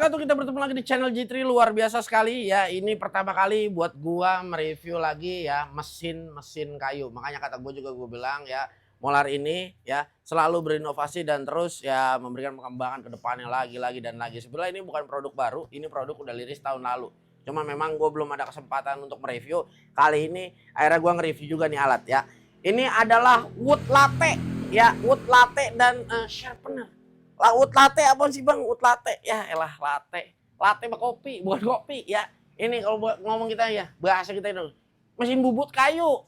wabarakatuh. Kita bertemu lagi di channel J3. Luar biasa sekali ya. Ini pertama kali buat gua mereview lagi ya mesin kayu. Makanya kata gua juga gua bilang ya, Molar ini ya selalu berinovasi dan terus ya memberikan pengembangan ke depannya lagi dan lagi. Sebenarnya ini bukan produk baru, ini produk udah liris tahun lalu. Cuma memang gue belum ada kesempatan untuk mereview. Kali ini akhirnya gua nge-review juga nih alat ya. Ini adalah wood latte ya, wood latte dan sharpener. Wood latte apa sih bang? Wood latte ya elah latte. Latte mah kopi, bukan kopi ya. Ini kalau ngomong kita ya, bahasa kita itu mesin bubut kayu.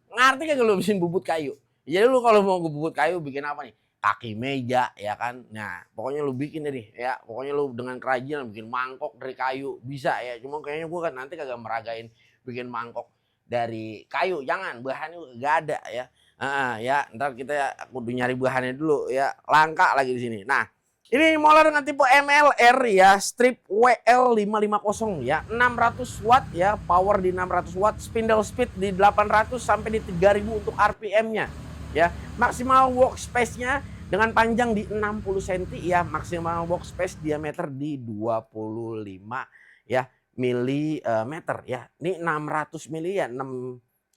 Ngerti kan lu mesin bubut kayu? Jadi lu kalau mau bubut kayu bikin apa nih? Kaki meja ya kan. Nah, pokoknya lu bikin deh ya. Pokoknya lu dengan kerajinan bikin mangkok dari kayu bisa ya. Cuma kayaknya gua kan nanti kagak meragain bikin mangkok dari kayu. Jangan, bahannya gak ada ya. Ya, ntar kita kudu nyari bahannya dulu ya. Langka lagi di sini. Nah, ini Molar dengan tipe MLR ya, strip WL550 ya, 600 watt ya, power di 600 watt, spindle speed di 800 sampai di 3000 untuk RPM-nya ya. Maksimal workspace-nya dengan panjang di 60 cm ya, maksimal workspace diameter di 25 ya milimeter ya. Ini 600 mili ya,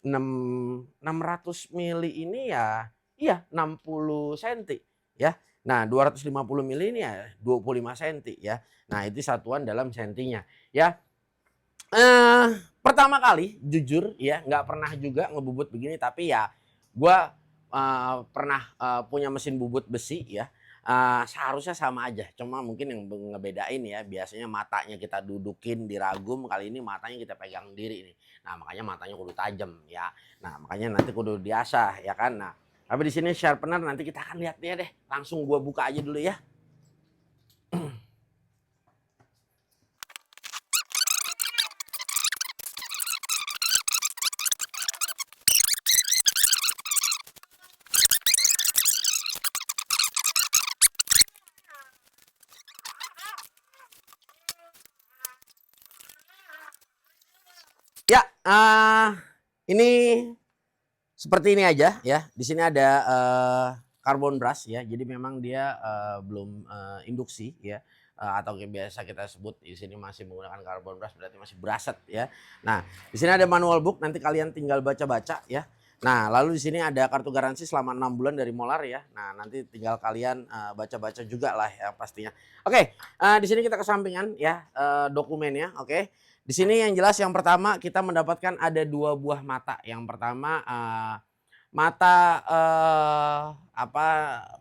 600 mili ini ya iya 60 cm ya. Nah 250 mili ini ya 25 cm ya. Nah itu satuan dalam sentinya ya. Pertama kali jujur ya nggak pernah juga ngebubut begini, tapi ya gua pernah punya mesin bubut besi ya. Seharusnya sama aja, cuma mungkin yang ngebedain ya, biasanya matanya kita dudukin di ragum, kali ini matanya kita pegang diri nih. Nah makanya matanya kudu tajam ya. Nah makanya nanti kudu diasah ya kan. Nah tapi di sini sharpener nanti kita akan lihat dia deh. Langsung gua buka aja dulu ya. Ya, ini seperti ini aja ya. Di sini ada carbon brush ya. Jadi memang dia belum induksi ya. Atau yang biasa kita sebut di sini masih menggunakan carbon brush, berarti masih braset ya. Nah, di sini ada manual book, nanti kalian tinggal baca-baca ya. Nah, lalu di sini ada kartu garansi selama 6 bulan dari Molar ya. Nah, nanti tinggal kalian baca-baca juga lah ya pastinya. Oke, di sini kita kesampingan ya dokumennya, oke. Di sini yang jelas yang pertama kita mendapatkan ada 2 buah mata. Yang pertama mata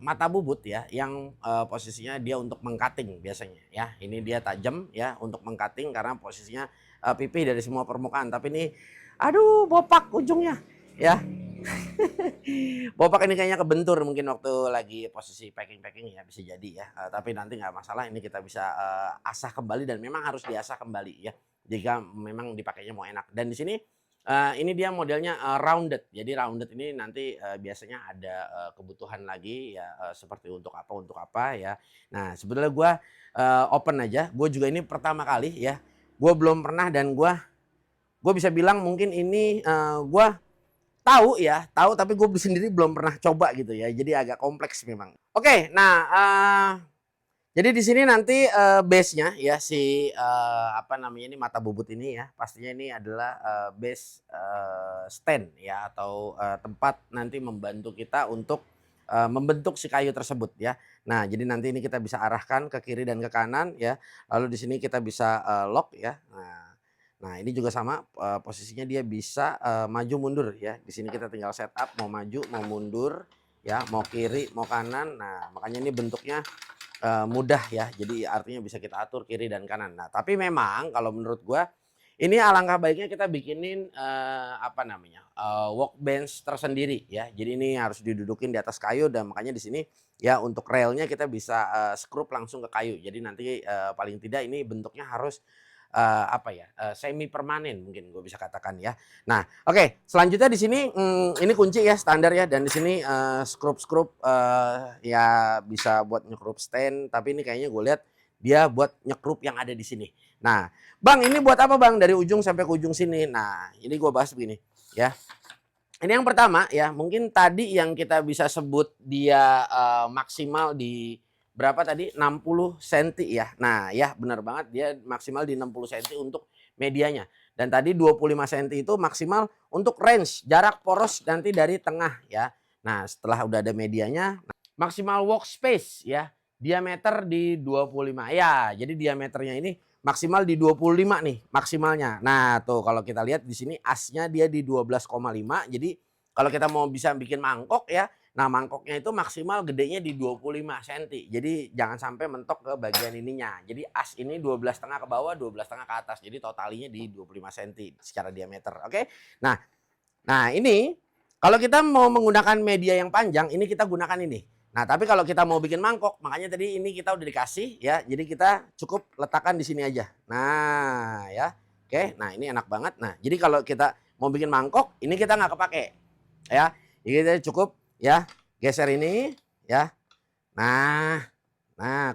mata bubut ya, yang posisinya dia untuk mengcutting biasanya ya. Ini dia tajam ya untuk mengcutting karena posisinya pipih dari semua permukaan. Tapi ini aduh bopak ujungnya ya. Bopak ini kayaknya kebentur mungkin waktu lagi posisi packing ya, bisa jadi ya. Tapi nanti nggak masalah, ini kita bisa asah kembali dan memang harus diasah kembali ya. Jika memang dipakainya mau enak. Dan di sini ini dia modelnya rounded. Jadi rounded ini nanti biasanya ada kebutuhan lagi ya, seperti untuk apa ya. Nah sebetulnya gue open aja. Gue juga ini pertama kali ya. Gue belum pernah dan gue bisa bilang mungkin ini gue tahu ya, tapi gue sendiri belum pernah coba gitu ya. Jadi agak kompleks memang. Oke, nah jadi di sini nanti base-nya ya si ini mata bubut ini ya, pastinya ini adalah base stand ya, atau tempat nanti membantu kita untuk membentuk si kayu tersebut ya. Nah, jadi nanti ini kita bisa arahkan ke kiri dan ke kanan ya. Lalu di sini kita bisa lock ya. Nah, ini juga sama posisinya dia bisa maju mundur ya. Di sini kita tinggal setup mau maju, mau mundur ya, mau kiri, mau kanan. Nah, makanya ini bentuknya mudah ya. Jadi artinya bisa kita atur kiri dan kanan. Nah, tapi memang kalau menurut gua ini alangkah baiknya kita bikinin workbench tersendiri ya. Jadi ini harus didudukin di atas kayu, dan makanya di sini ya untuk railnya kita bisa skrup langsung ke kayu. Jadi nanti paling tidak ini bentuknya harus semi permanen mungkin gue bisa katakan ya. Nah, oke, selanjutnya di sini ini kunci ya standar ya, dan di sini skrup ya bisa buat nyekrup stand, tapi ini kayaknya gue lihat dia buat nyekrup yang ada di sini. Nah, Bang, ini buat apa Bang dari ujung sampai ke ujung sini? Nah, ini gue bahas begini ya. Ini yang pertama ya, mungkin tadi yang kita bisa sebut dia maksimal di berapa tadi? 60 cm ya. Nah, ya benar banget dia maksimal di 60 cm untuk medianya. Dan tadi 25 cm itu maksimal untuk range jarak poros nanti dari tengah ya. Nah, setelah udah ada medianya, maksimal workspace ya. Diameter di 25. Ya, jadi diameternya ini maksimal di 25 nih maksimalnya. Nah, tuh kalau kita lihat di sini asnya dia di 12,5. Jadi kalau kita mau bisa bikin mangkok ya, nah mangkoknya itu maksimal gedenya di 25 cm. Jadi jangan sampai mentok ke bagian ininya. Jadi as ini 12,5 ke bawah, 12,5 ke atas. Jadi totalinya di 25 cm secara diameter. Oke. Nah, ini kalau kita mau menggunakan media yang panjang, ini kita gunakan ini. Nah, tapi kalau kita mau bikin mangkok, makanya tadi ini kita udah dikasih ya. Jadi kita cukup letakkan di sini aja. Nah, ya. Oke, nah ini enak banget. Nah, jadi kalau kita mau bikin mangkok, ini kita nggak kepake. Ya, jadi kita cukup ya geser ini ya. Nah,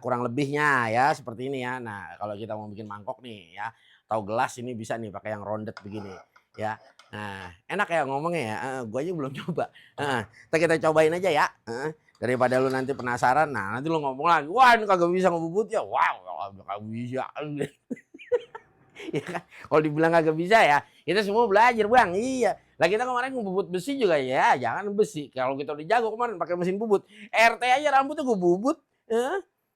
kurang lebihnya ya seperti ini ya. Nah, kalau kita mau bikin mangkok nih ya, atau gelas ini bisa nih pakai yang rounded begini ya. Nah, enak ya ngomongnya ya. Gua aja belum coba. Kita cobain aja ya. Daripada lu nanti penasaran, nah nanti lu ngomong lagi, wah ini kagak bisa ngebubut ya. Wow, kagak bisa. Ya kan? Kalau dibilang kagak bisa ya, kita semua belajar bang. Iya. Lah kita kemarin ngebubut besi juga ya, jangan besi. Kalau kita udah jago kemarin pakai mesin bubut, RT aja rambutnya gue bubut.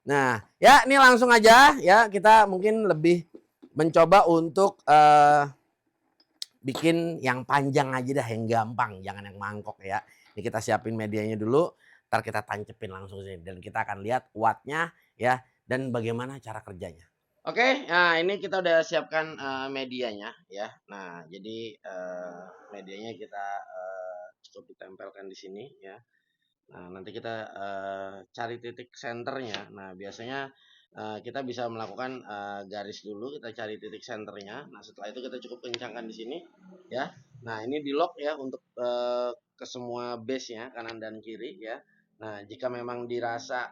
Nah, ya ini langsung aja ya kita mungkin lebih mencoba untuk bikin yang panjang aja dah, yang gampang, jangan yang mangkok ya. Ini kita siapin medianya dulu, ntar kita tancepin langsung sini dan kita akan lihat wattnya ya dan bagaimana cara kerjanya. Oke, nah ini kita udah siapkan medianya ya. Nah, jadi medianya kita cukup ditempelkan di sini ya. Nah, nanti kita cari titik senternya. Nah, biasanya kita bisa melakukan garis dulu, kita cari titik senternya. Nah, setelah itu kita cukup kencangkan di sini ya. Nah, ini di lock ya untuk ke semua base-nya kanan dan kiri ya. Nah, jika memang dirasa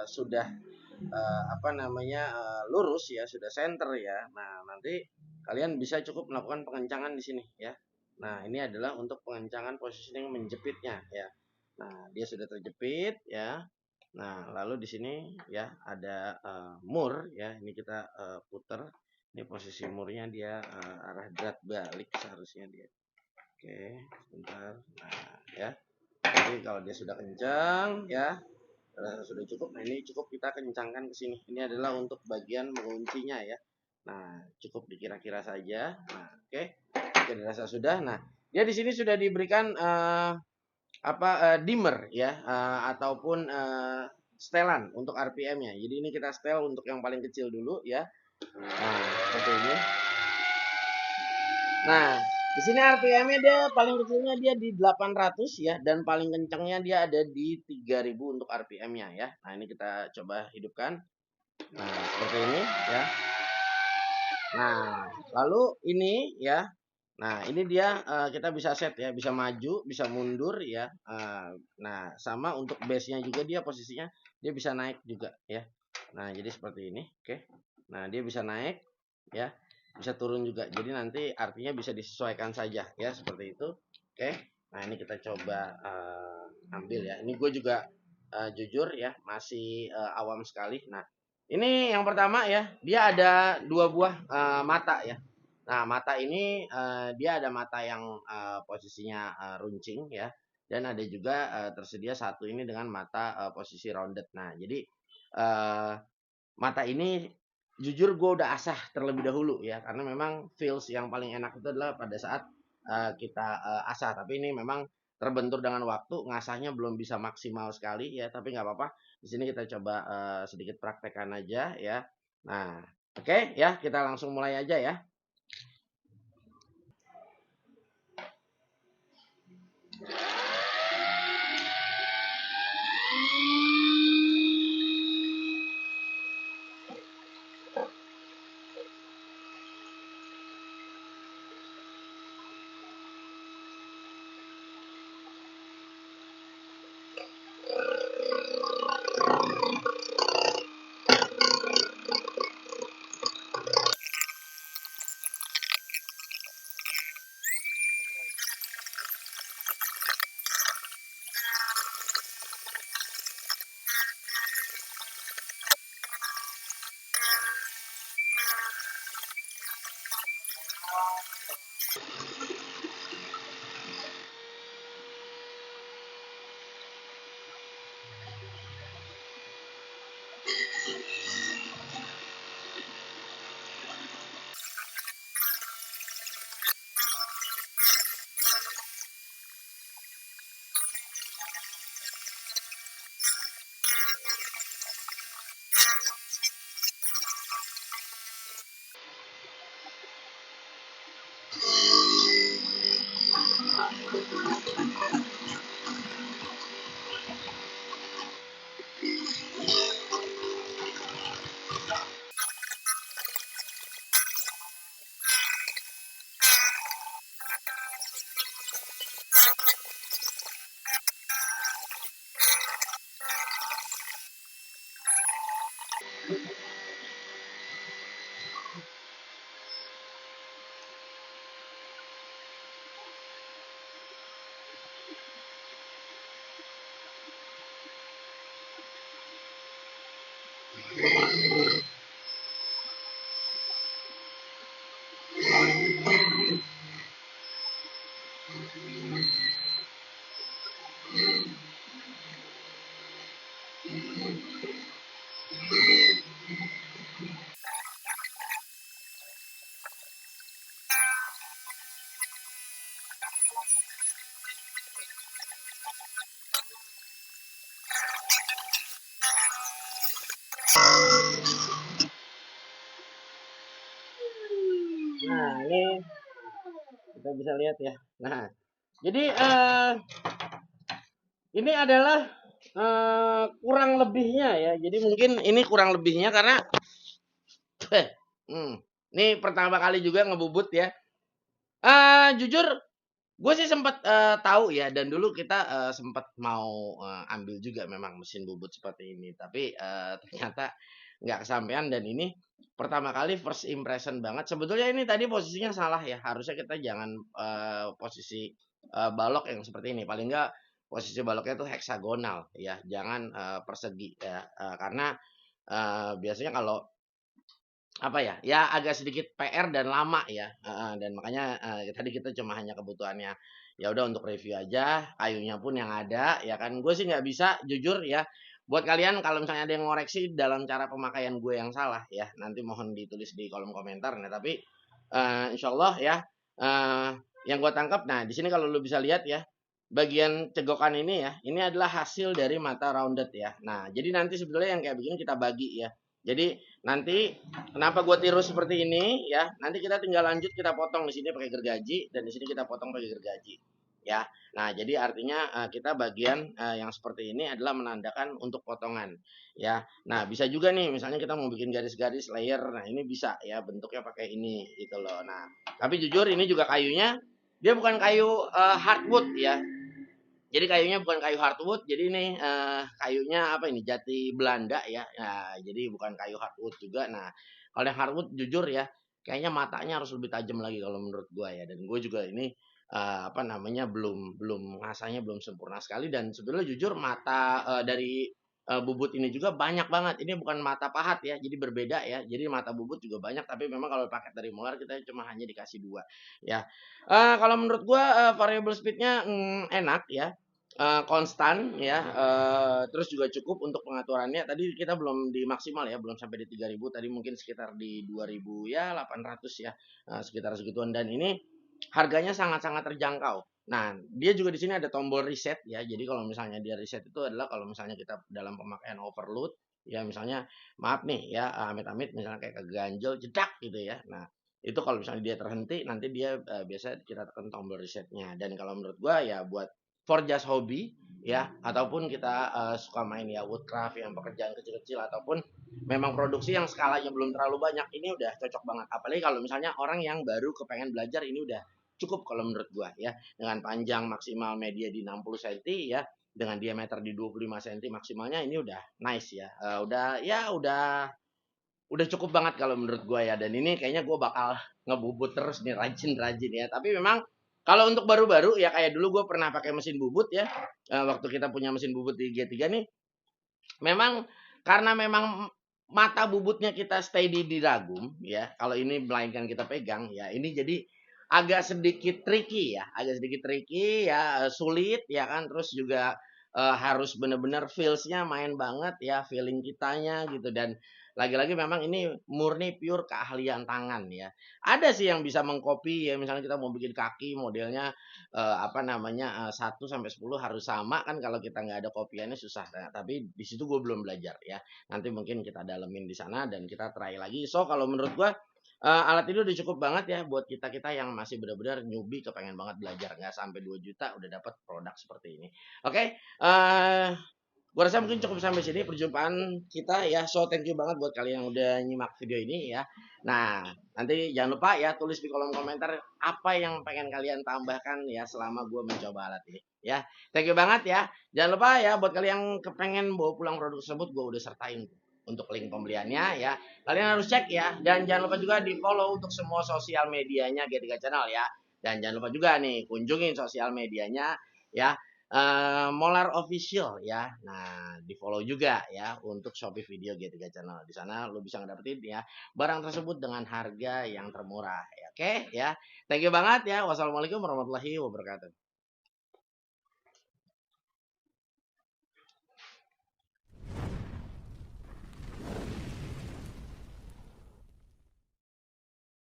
sudah lurus ya, sudah center ya. Nah, nanti kalian bisa cukup melakukan pengencangan di sini ya. Nah, ini adalah untuk pengencangan positioning menjepitnya ya. Nah, dia sudah terjepit ya. Nah, lalu di sini ya ada mur ya. Ini kita puter. Ini posisi murnya dia arah berat balik seharusnya dia. Oke, sebentar. Nah, ya. Jadi kalau dia sudah kencang ya, sudah cukup. Nah, ini cukup kita kencangkan ke sini. Ini adalah untuk bagian menguncinya ya. Nah, cukup dikira-kira saja. Nah, oke. Oke, dirasa sudah. Nah, dia di sini sudah diberikan dimmer ya ataupun setelan untuk RPM-nya. Jadi ini kita setel untuk yang paling kecil dulu ya. Nah, seperti ini. Nah, di sini RPM-nya dia paling kecilnya dia di 800 ya dan paling kencangnya dia ada di 3000 untuk RPM-nya ya. Nah, ini kita coba hidupkan. Nah, seperti ini ya. Nah, lalu ini ya. Nah, ini dia kita bisa set ya, bisa maju, bisa mundur ya. Nah, sama untuk base-nya juga dia posisinya dia bisa naik juga ya. Nah, jadi seperti ini, oke. Nah, dia bisa naik ya, bisa turun juga. Jadi nanti artinya bisa disesuaikan saja ya, seperti itu. Oke. Nah, ini kita coba ambil ya. Ini gue juga jujur ya, masih awam sekali. Nah, ini yang pertama ya, dia ada 2 buah mata ya. Nah, mata ini dia ada mata yang posisinya runcing ya, dan ada juga tersedia satu ini dengan mata posisi rounded. Nah, jadi mata ini jujur gue udah asah terlebih dahulu ya, karena memang feels yang paling enak itu adalah pada saat kita asah. Tapi ini memang terbentur dengan waktu, ngasahnya belum bisa maksimal sekali ya, tapi nggak apa-apa. Di sini kita coba sedikit praktekkan aja ya. Nah, oke ya, kita langsung mulai aja ya. Nah, ini kita bisa lihat ya. Nah, jadi ini adalah kurang lebihnya ya. Jadi mungkin ini kurang lebihnya karena ini pertama kali juga ngebubut ya. Jujur gue sih sempat tahu ya, dan dulu kita sempat mau ambil juga memang mesin bubut seperti ini, tapi ternyata nggak kesampaian. Dan ini pertama kali first impression banget. Sebetulnya ini tadi posisinya salah ya, harusnya kita jangan posisi balok yang seperti ini. Paling nggak posisi baloknya itu heksagonal ya, jangan persegi ya. Karena biasanya kalau apa ya, ya agak sedikit PR dan lama ya, dan makanya tadi kita cuma hanya kebutuhannya ya udah untuk review aja, kayunya pun yang ada ya kan. Gue sih nggak bisa jujur ya. Buat kalian kalau misalnya ada yang ngoreksi dalam cara pemakaian gue yang salah ya, nanti mohon ditulis di kolom komentar. Nah tapi insya Allah ya, yang gue tangkap, nah di sini kalau lu bisa lihat ya, bagian cegokan ini ya, ini adalah hasil dari mata rounded ya. Nah jadi nanti sebetulnya yang kayak begini kita bagi ya. Jadi nanti kenapa gue tiru seperti ini ya? Nanti kita tinggal lanjut, kita potong di sini pakai gergaji, dan di sini kita potong pakai gergaji ya. Nah, jadi artinya kita bagian yang seperti ini adalah menandakan untuk potongan ya. Nah, bisa juga nih misalnya kita mau bikin garis-garis layer. Nah, ini bisa ya bentuknya pakai ini gitu loh. Nah, tapi jujur ini juga kayunya dia bukan kayu hardwood ya. Jadi kayunya bukan kayu hardwood, jadi ini kayunya apa ini, jati Belanda ya. Nah, jadi bukan kayu hardwood juga. Nah, kalau yang hardwood jujur ya, kayaknya matanya harus lebih tajam lagi kalau menurut gua ya. Dan gue juga ini apa namanya, belum belum ngasahnya belum sempurna sekali. Dan sebetulnya jujur mata dari bubut ini juga banyak banget. Ini bukan mata pahat ya, jadi berbeda ya. Jadi mata bubut juga banyak, tapi memang kalau paket dari Molar kita cuma hanya dikasih 2 ya. Kalau menurut gua variable speed-nya enak ya, konstan ya, terus juga cukup untuk pengaturannya. Tadi kita belum di maksimal ya, belum sampai di 3000, tadi mungkin sekitar di 2000 ya 800 ya, sekitar segituan. Dan ini harganya sangat-sangat terjangkau. Nah, dia juga di sini ada tombol reset ya. Jadi kalau misalnya dia reset itu adalah kalau misalnya kita dalam pemakaian overload ya, misalnya maaf nih ya, amit-amit misalnya kayak keganjel jedak gitu ya. Nah, itu kalau misalnya dia terhenti, nanti dia biasa kita tekan tombol resetnya. Dan kalau menurut gua ya buat for just hobby ya, ataupun kita suka main ya woodcraft yang pekerjaan kecil-kecil, ataupun memang produksi yang skalanya belum terlalu banyak, ini udah cocok banget. Apalagi kalau misalnya orang yang baru kepengen belajar, ini udah cukup kalau menurut gua ya, dengan panjang maksimal media di 60 cm ya, dengan diameter di 25 cm maksimalnya, ini udah nice ya. Udah ya udah cukup banget kalau menurut gue ya. Dan ini kayaknya gue bakal ngebubut terus nih, rajin-rajin ya. Tapi memang kalau untuk baru-baru ya, kayak dulu gue pernah pakai mesin bubut ya, waktu kita punya mesin bubut di G3 nih, memang karena memang mata bubutnya kita stay di ragum ya, kalau ini melainkan kita pegang ya, ini jadi agak sedikit tricky ya, agak sedikit tricky ya, sulit ya kan. Terus juga harus bener-bener feelsnya main banget ya, feeling kitanya gitu. Dan lagi-lagi memang ini murni pure keahlian tangan ya. Ada sih yang bisa mengcopy ya, misalnya kita mau bikin kaki modelnya apa namanya 1 sampai 10 harus sama kan, kalau kita nggak ada kopiannya susah. Nah, tapi di situ gue belum belajar ya. Nanti mungkin kita dalemin di sana dan kita try lagi. So kalau menurut gue Alat ini udah cukup banget ya buat kita-kita yang masih benar-benar newbie kepengen banget belajar, nggak sampai 2 juta udah dapat produk seperti ini. Oke, gua rasa mungkin cukup sampai sini perjumpaan kita ya. So thank you banget buat kalian yang udah nyimak video ini ya. Nah, nanti jangan lupa ya tulis di kolom komentar apa yang pengen kalian tambahkan ya selama gua mencoba alat ini ya. Thank you banget ya. Jangan lupa ya buat kalian yang kepengen bawa pulang produk tersebut gua udah sertain untuk link pembeliannya ya. Kalian harus cek ya, dan jangan lupa juga di-follow untuk semua sosial medianya G3 Channel ya. Dan jangan lupa juga nih kunjungin sosial medianya ya, Molar Official ya. Nah, di-follow juga ya untuk Shopee Video G3 Channel. Di sana lu bisa ngedapetin ya barang tersebut dengan harga yang termurah ya. Oke ya. Thank you banget ya. Wassalamualaikum warahmatullahi wabarakatuh.